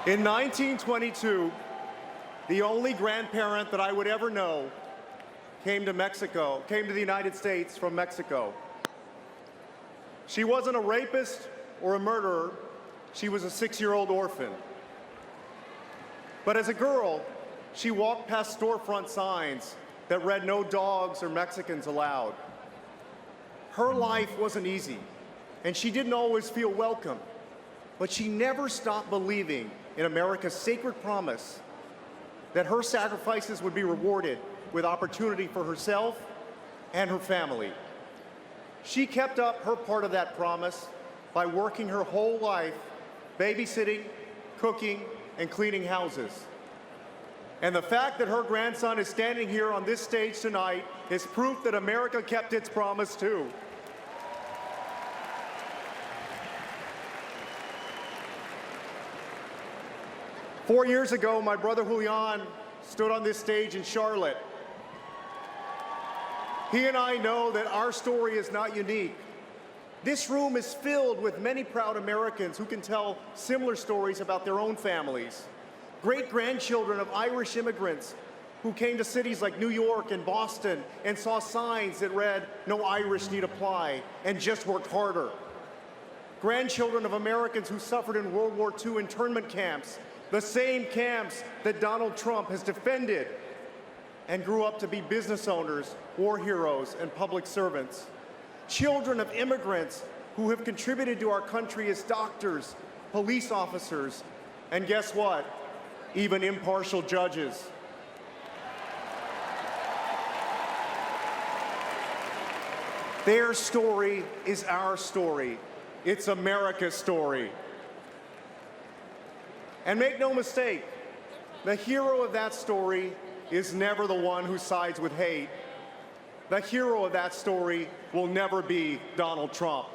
In 1922, the only grandparent that I would ever know came to the United States from Mexico. She wasn't a rapist or a murderer. She was a 6-year-old orphan. But as a girl, she walked past storefront signs that read "No dogs or Mexicans allowed." Her life wasn't easy, and she didn't always feel welcome, but she never stopped believing in America's sacred promise that her sacrifices would be rewarded with opportunity for herself and her family. She kept up her part of that promise by working her whole life babysitting, cooking, and cleaning houses. And the fact that her grandson is standing here on this stage tonight is proof that America kept its promise too. Four years ago, my brother Julian stood on this stage in Charlotte. He and I know that our story is not unique. This room is filled with many proud Americans who can tell similar stories about their own families. Great-grandchildren of Irish immigrants who came to cities like New York and Boston and saw signs that read, "No Irish need apply," and just worked harder. Grandchildren of Americans who suffered in World War II internment camps, the same camps that Donald Trump has defended, and grew up to be business owners, war heroes, and public servants. Children of immigrants who have contributed to our country as doctors, police officers, and guess what? Even impartial judges. Their story is our story. It's America's story. And make no mistake, the hero of that story is never the one who sides with hate. The hero of that story will never be Donald Trump.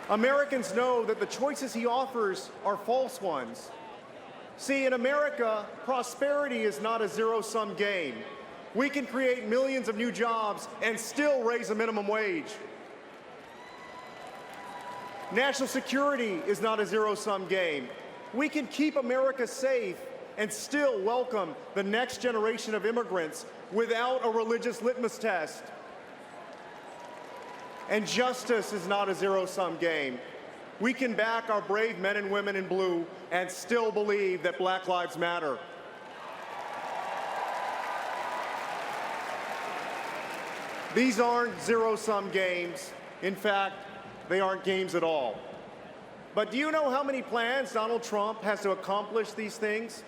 Americans know that the choices he offers are false ones. See, in America, prosperity is not a zero-sum game. We can create millions of new jobs and still raise the minimum wage. National security is not a zero-sum game. We can keep America safe and still welcome the next generation of immigrants without a religious litmus test. And justice is not a zero-sum game. We can back our brave men and women in blue and still believe that Black Lives Matter. These aren't zero-sum games. In fact, they aren't games at all. But do you know how many plans Donald Trump has to accomplish these things?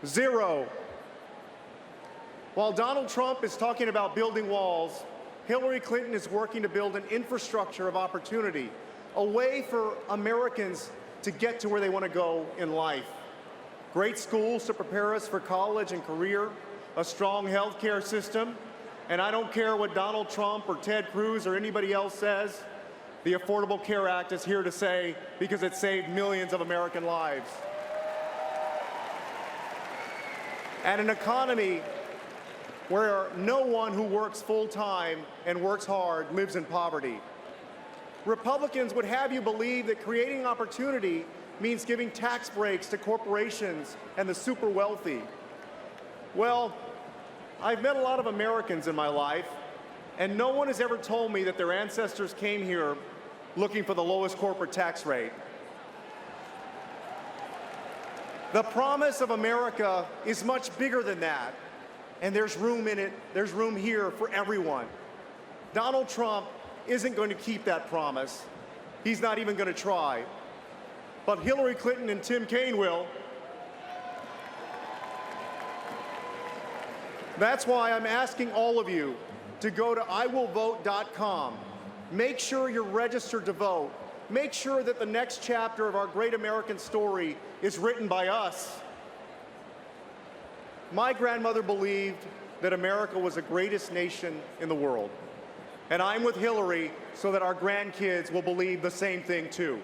Zero. While Donald Trump is talking about building walls, Hillary Clinton is working to build an infrastructure of opportunity, a way for Americans to get to where they want to go in life. Great schools to prepare us for college and career, a strong health care system, and I don't care what Donald Trump or Ted Cruz or anybody else says, the Affordable Care Act is here to stay because it saved millions of American lives. And an economy where no one who works full-time and works hard lives in poverty. Republicans would have you believe that creating opportunity means giving tax breaks to corporations and the super wealthy. Well, I've met a lot of Americans in my life, and no one has ever told me that their ancestors came here looking for the lowest corporate tax rate. The promise of America is much bigger than that, and there's room in it, there's room here for everyone. Donald Trump isn't going to keep that promise. He's not even going to try. But Hillary Clinton and Tim Kaine will. That's why I'm asking all of you to go to iwillvote.com. Make sure you're registered to vote. Make sure that the next chapter of our great American story is written by us. My grandmother believed that America was the greatest nation in the world. And I'm with Hillary so that our grandkids will believe the same thing too.